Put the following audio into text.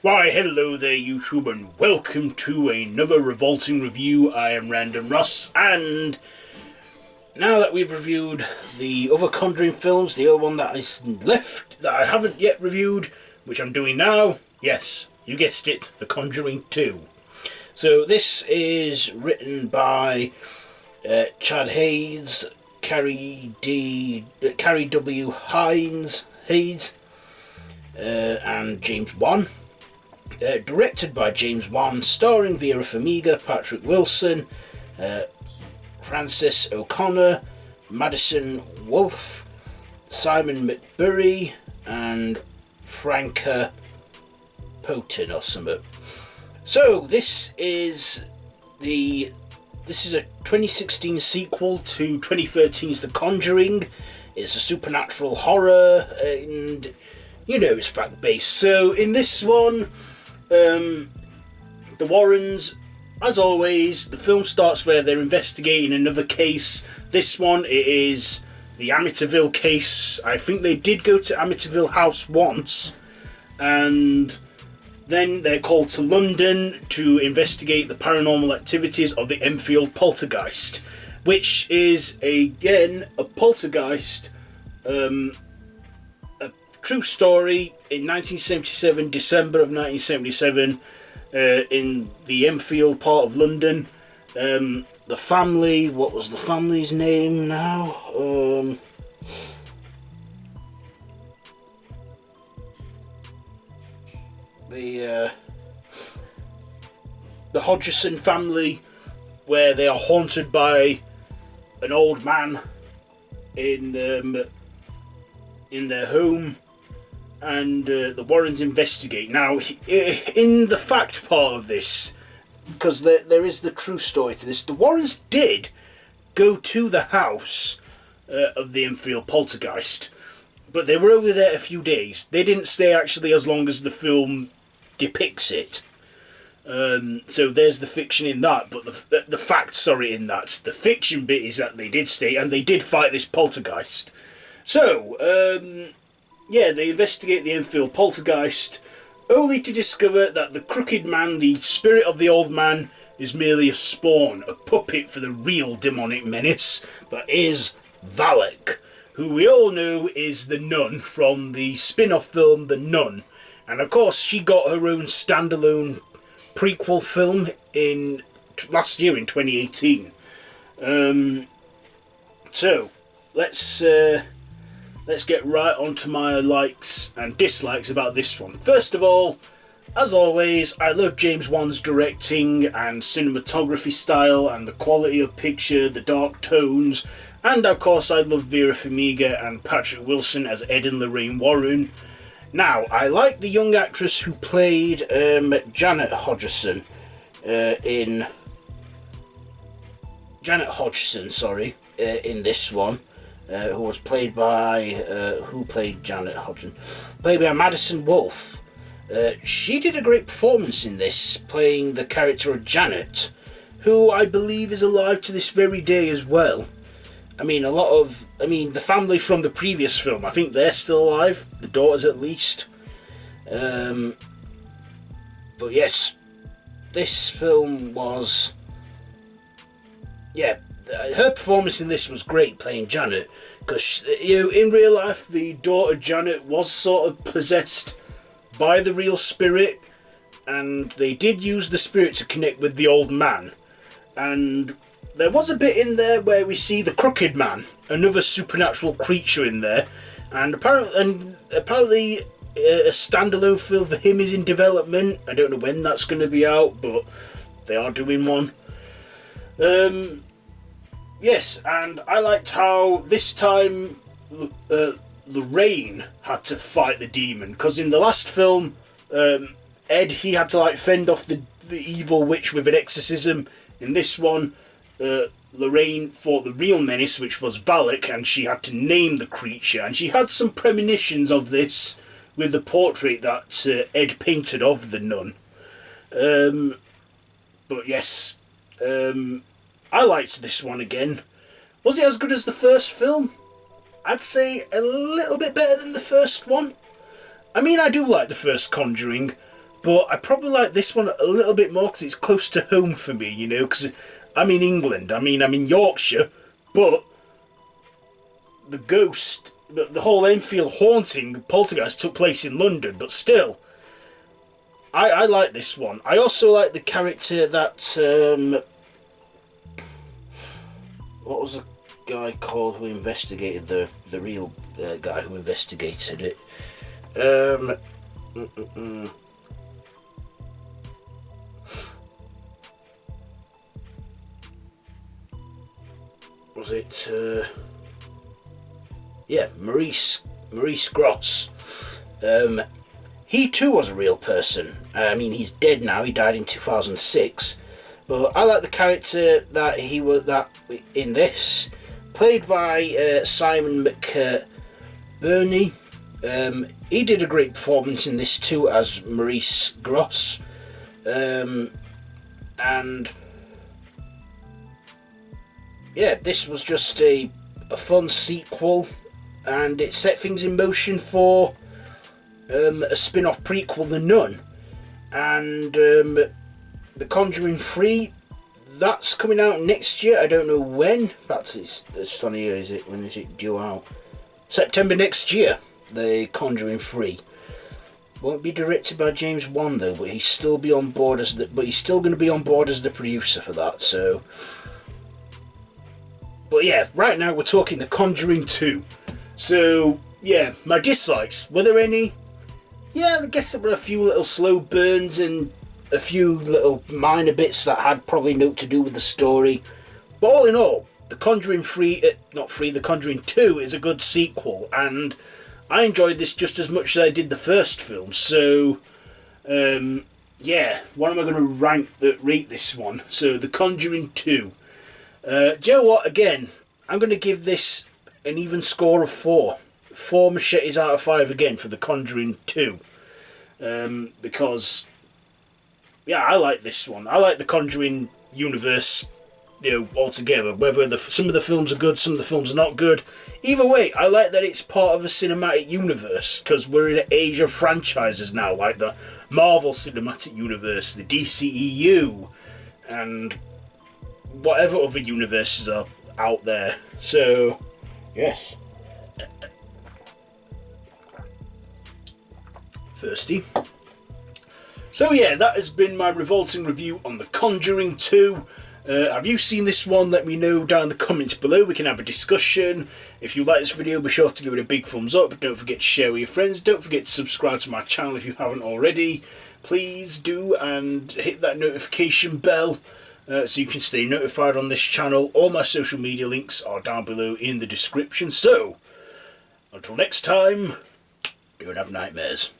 Why, hello there YouTube, and welcome to another Revolting review. I am Random Ross, and now that we've reviewed the other Conjuring films, the other one that is left that I haven't yet reviewed, which I'm doing now, yes, you guessed it, The Conjuring 2. So this is written by Chad Hayes, Carrie W. Hayes, and James Wan. Directed by James Wan, starring Vara Farmiga, Patrick Wilson, Francis O'Connor, Madison Wolfe, Simon McBurry, and Franca Potin or something. So this is a 2016 sequel to 2013's The Conjuring. It's a supernatural horror, and you know it's fact-based. So in this one, the Warrens, as always, the film starts where they're investigating another case. This one, it is the Amityville case. I think they did go to Amityville House once, and then they're called to London to investigate the paranormal activities of the Enfield Poltergeist, which is, again, a poltergeist, a true story in 1977, December of 1977, in the Enfield part of London. The family, what was the family's name now? The Hodgson family, where they are haunted by an old man in their home, and the Warrens investigate. Now, in the fact part of this, because there is the true story to this, the Warrens did go to the house of the Enfield Poltergeist, but they were only there a few days. They didn't stay actually as long as the film depicts it. So there's the fiction in that, but the fact, in that. The fiction bit is that they did stay, and they did fight this poltergeist. So, yeah, they investigate the Enfield Poltergeist, only to discover that the crooked man, the spirit of the old man, is merely a spawn, a puppet for the real demonic menace that is Valak, who we all know is the nun from the spin-off film The Nun. And of course, she got her own standalone prequel film last year in 2018. So, let's get right onto my likes and dislikes about this one. First of all, as always, I love James Wan's directing and cinematography style and the quality of picture, the dark tones, and of course I love Vera Farmiga and Patrick Wilson as Ed and Lorraine Warren. Now, I like the young actress who played Janet Hodgson in this one. Who was played by who played Janet Hodgson? Played by Madison Wolfe. She did a great performance in this, playing the character of Janet, who I believe is alive to this very day as well. I mean, the family from the previous film, I think they're still alive, the daughters at least. But yes, this film was, her performance in this was great, playing Janet, because in real life the daughter Janet was sort of possessed by the real spirit, and they did use the spirit to connect with the old man. And there was a bit in there where we see the crooked man, another supernatural creature in there, and apparently a standalone film for him is in development. I don't know when that's going to be out, but they are doing one. Yes, and I liked how this time Lorraine had to fight the demon, because in the last film, Ed, he had to fend off the evil witch with an exorcism. In this one, Lorraine fought the real menace, which was Valak, and she had to name the creature, and she had some premonitions of this with the portrait that Ed painted of the nun. But yes, I liked this one again. Was it as good as the first film? I'd say a little bit better than the first one. I mean, I do like the first Conjuring, But I probably like this one a little bit more because it's close to home for me, you know, because I'm in England. I mean, I'm in Yorkshire, but the ghost, the whole Enfield haunting Poltergeist took place in London, but still, I like this one. I also like the character that, what was the guy called who investigated the real guy who investigated it? Was it? Yeah, Maurice Gross. He too was a real person. I mean, he's dead now. He died in 2006. But I like the character that he was in this, played by Simon McBurney. He did a great performance in this too as Maurice Gross, and yeah, this was just a fun sequel, and it set things in motion for a spin-off prequel, The Nun, and The Conjuring 3, that's coming out next year. I don't know when. It's funny, is it? When is it due out? September next year. The Conjuring 3 won't be directed by James Wan though, but he's still be on board as he's still going to be on board as the producer for that. So, but yeah, right now we're talking The Conjuring 2. So yeah, my dislikes, were there any? Yeah, I guess there were a few little slow burns and a few little minor bits that had probably naught to do with the story. But all in all, The Conjuring 3, The Conjuring 2 is a good sequel, and I enjoyed this just as much as I did the first film. So, yeah, what am I going to rate this one? So, The Conjuring 2. Do you know what? Again, I'm going to give this an even score of 4. 4 machetes out of 5 again for The Conjuring 2. Because, yeah, I like this one. I like the Conjuring universe, you know, altogether. Whether some of the films are good, some of the films are not good. Either way, I like that it's part of a cinematic universe, because we're in an age of franchises now, like the Marvel Cinematic Universe, the DCEU, and whatever other universes are out there. So, yes. Thirsty. So yeah, that has been my revolting review on The Conjuring 2. Have you seen this one? Let me know down in the comments below. We can have a discussion. If you like this video, be sure to give it a big thumbs up. Don't forget to share with your friends. Don't forget to subscribe to my channel if you haven't already. Please do, and hit that notification bell so you can stay notified on this channel. All my social media links are down below in the description. So, until next time, don't have nightmares.